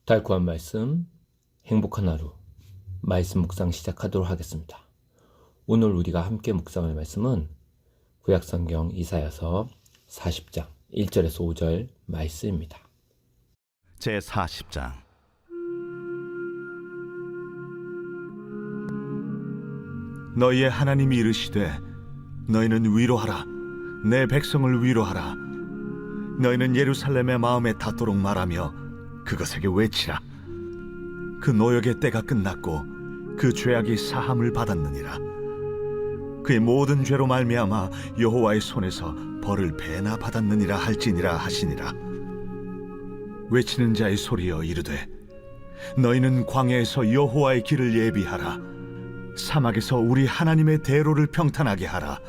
달구한 말씀, 행복한 하루, 말씀 묵상 시작하도록 하겠습니다. 오늘 우리가 함께 묵상할 말씀은 구약성경 이사야서 40장 1절에서 5절 말씀입니다. 제40장. 너희의 하나님이 이르시되 너희는 위로하라, 내 백성을 위로하라. 너희는 예루살렘의 마음에 닿도록 말하며 그것에게 외치라. 그 노역의 때가 끝났고 그 죄악이 사함을 받았느니라. 그의 모든 죄로 말미암아 여호와의 손에서 벌을 배나 받았느니라 할지니라 하시니라. 외치는 자의 소리여 이르되 너희는 광야에서 여호와의 길을 예비하라. 사막에서 우리 하나님의 대로를 평탄하게 하라.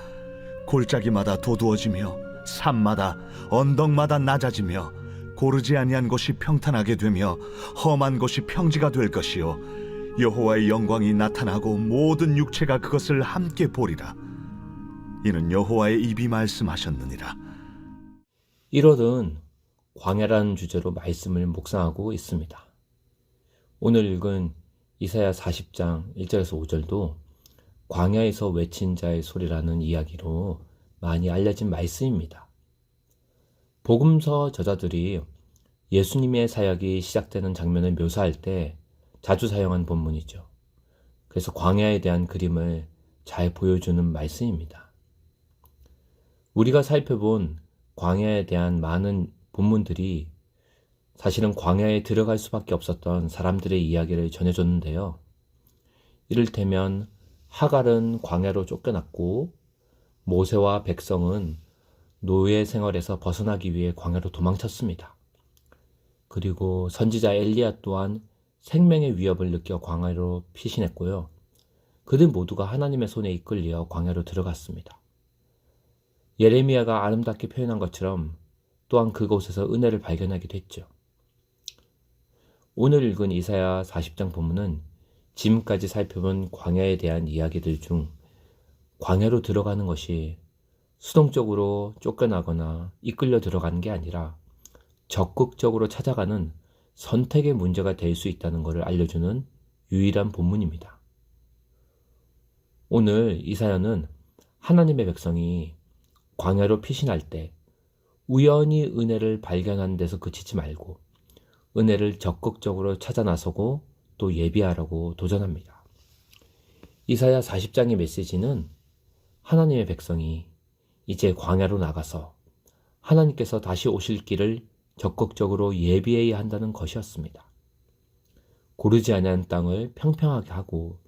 골짜기마다 도두어지며 산마다 언덕마다 낮아지며 고르지 아니한 곳이 평탄하게 되며 험한 곳이 평지가 될 것이요 여호와의 영광이 나타나고 모든 육체가 그것을 함께 보리라. 이는 여호와의 입이 말씀하셨느니라. 1월은 광야라는 주제로 말씀을 묵상하고 있습니다. 오늘 읽은 이사야 40장 1절에서 5절도 광야에서 외친 자의 소리라는 이야기로 많이 알려진 말씀입니다. 복음서 저자들이 예수님의 사역이 시작되는 장면을 묘사할 때 자주 사용한 본문이죠. 그래서 광야에 대한 그림을 잘 보여주는 말씀입니다. 우리가 살펴본 광야에 대한 많은 본문들이 사실은 광야에 들어갈 수밖에 없었던 사람들의 이야기를 전해줬는데요. 이를테면 하갈은 광야로 쫓겨났고 모세와 백성은 노예 생활에서 벗어나기 위해 광야로 도망쳤습니다. 그리고 선지자 엘리야 또한 생명의 위협을 느껴 광야로 피신했고요. 그들 모두가 하나님의 손에 이끌려 광야로 들어갔습니다. 예레미야가 아름답게 표현한 것처럼 또한 그곳에서 은혜를 발견하기도 했죠. 오늘 읽은 이사야 40장 본문은 지금까지 살펴본 광야에 대한 이야기들 중 광야로 들어가는 것이 수동적으로 쫓겨나거나 이끌려 들어가는 게 아니라 적극적으로 찾아가는 선택의 문제가 될 수 있다는 것을 알려주는 유일한 본문입니다. 오늘 이사야는 하나님의 백성이 광야로 피신할 때 우연히 은혜를 발견하는 데서 그치지 말고 은혜를 적극적으로 찾아 나서고 또 예비하라고 도전합니다. 이사야 40장의 메시지는 하나님의 백성이 이제 광야로 나가서 하나님께서 다시 오실 길을 적극적으로 예비해야 한다는 것이었습니다. 고르지 아니한 땅을 평평하게 하고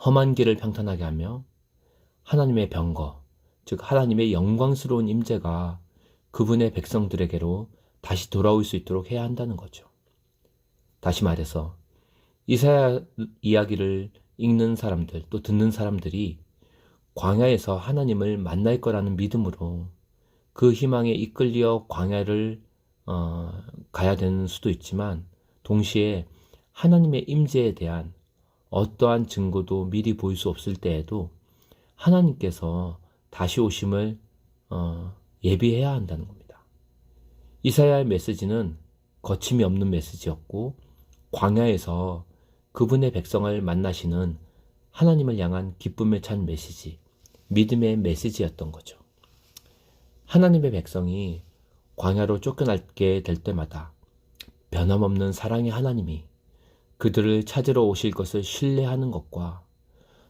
험한 길을 평탄하게 하며 하나님의 병거, 즉 하나님의 영광스러운 임재가 그분의 백성들에게로 다시 돌아올 수 있도록 해야 한다는 거죠. 다시 말해서 이사야 이야기를 읽는 사람들 또 듣는 사람들이 광야에서 하나님을 만날 거라는 믿음으로 그 희망에 이끌려 광야를 가야 되는 수도 있지만 동시에 하나님의 임재에 대한 어떠한 증거도 미리 보일 수 없을 때에도 하나님께서 다시 오심을 예비해야 한다는 겁니다. 이사야의 메시지는 거침이 없는 메시지였고 광야에서 그분의 백성을 만나시는 하나님을 향한 기쁨에 찬 메시지, 믿음의 메시지였던 거죠. 하나님의 백성이 광야로 쫓겨나게 될 때마다 변함없는 사랑의 하나님이 그들을 찾으러 오실 것을 신뢰하는 것과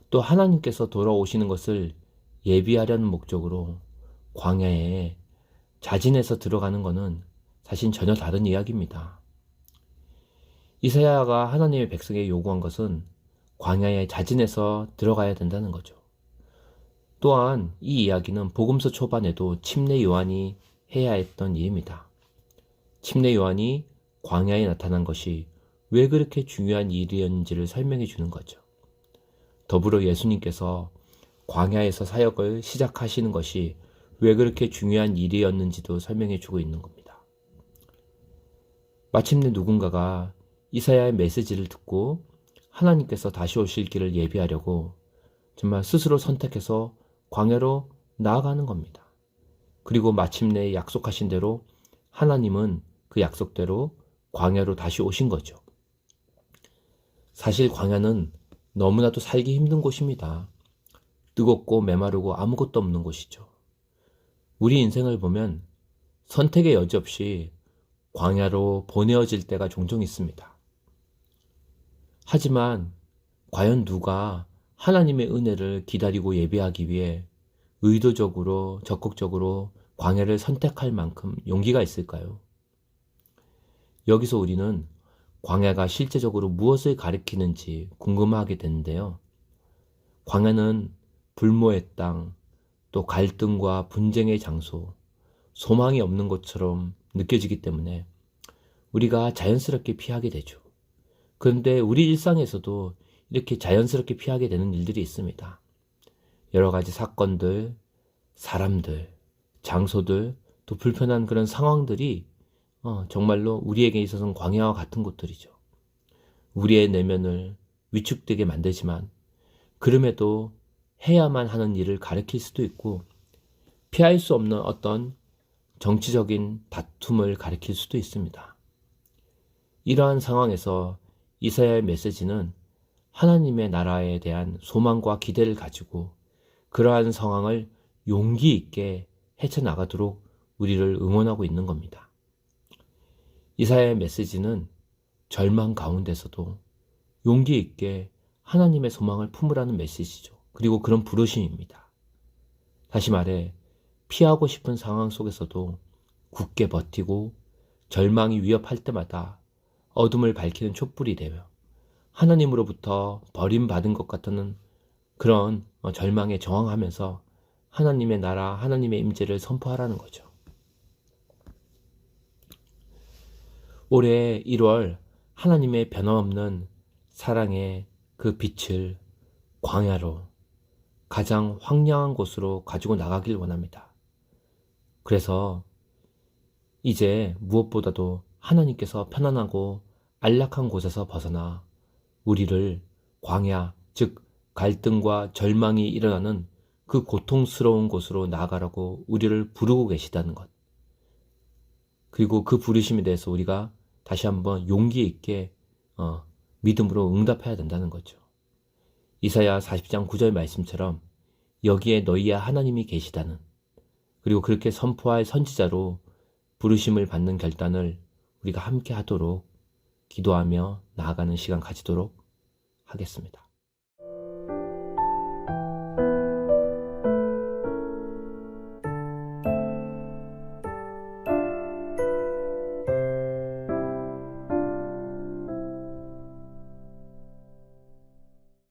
또 하나님께서 돌아오시는 것을 예비하려는 목적으로 광야에 자진해서 들어가는 것은 사실 전혀 다른 이야기입니다. 이사야가 하나님의 백성에게 요구한 것은 광야에 자진해서 들어가야 된다는 거죠. 또한 이 이야기는 복음서 초반에도 침례 요한이 해야 했던 일입니다. 침례 요한이 광야에 나타난 것이 왜 그렇게 중요한 일이었는지를 설명해 주는 거죠. 더불어 예수님께서 광야에서 사역을 시작하시는 것이 왜 그렇게 중요한 일이었는지도 설명해 주고 있는 겁니다. 마침내 누군가가 이사야의 메시지를 듣고 하나님께서 다시 오실 길을 예비하려고 정말 스스로 선택해서 광야로 나아가는 겁니다. 그리고 마침내 약속하신 대로 하나님은 그 약속대로 광야로 다시 오신 거죠. 사실 광야는 너무나도 살기 힘든 곳입니다. 뜨겁고 메마르고 아무것도 없는 곳이죠. 우리 인생을 보면 선택의 여지 없이 광야로 보내어질 때가 종종 있습니다. 하지만 과연 누가 하나님의 은혜를 기다리고 예배하기 위해 의도적으로 적극적으로 광야를 선택할 만큼 용기가 있을까요? 여기서 우리는 광야가 실제적으로 무엇을 가리키는지 궁금하게 되는데요. 광야는 불모의 땅, 또 갈등과 분쟁의 장소, 소망이 없는 것처럼 느껴지기 때문에 우리가 자연스럽게 피하게 되죠. 그런데 우리 일상에서도 이렇게 자연스럽게 피하게 되는 일들이 있습니다. 여러 가지 사건들, 사람들, 장소들, 또 불편한 그런 상황들이 정말로 우리에게 있어서는 광야와 같은 곳들이죠. 우리의 내면을 위축되게 만들지만 그럼에도 해야만 하는 일을 가리킬 수도 있고 피할 수 없는 어떤 정치적인 다툼을 가리킬 수도 있습니다. 이러한 상황에서 이사야의 메시지는 하나님의 나라에 대한 소망과 기대를 가지고 그러한 상황을 용기 있게 헤쳐나가도록 우리를 응원하고 있는 겁니다. 이사야의 메시지는 절망 가운데서도 용기 있게 하나님의 소망을 품으라는 메시지죠. 그리고 그런 부르심입니다. 다시 말해 피하고 싶은 상황 속에서도 굳게 버티고 절망이 위협할 때마다 어둠을 밝히는 촛불이 되며 하나님으로부터 버림받은 것 같은 그런 절망에 저항하면서 하나님의 나라, 하나님의 임재를 선포하라는 거죠. 올해 1월 하나님의 변함없는 사랑의 그 빛을 광야로 가장 황량한 곳으로 가지고 나가길 원합니다. 그래서 이제 무엇보다도 하나님께서 편안하고 안락한 곳에서 벗어나 우리를 광야, 즉 갈등과 절망이 일어나는 그 고통스러운 곳으로 나아가라고 우리를 부르고 계시다는 것. 그리고 그 부르심에 대해서 우리가 다시 한번 용기 있게 믿음으로 응답해야 된다는 거죠. 이사야 40장 9절 말씀처럼 여기에 너희의 하나님이 계시다는, 그리고 그렇게 선포할 선지자로 부르심을 받는 결단을 우리가 함께 하도록 기도하며 나아가는 시간 가지도록 하겠습니다.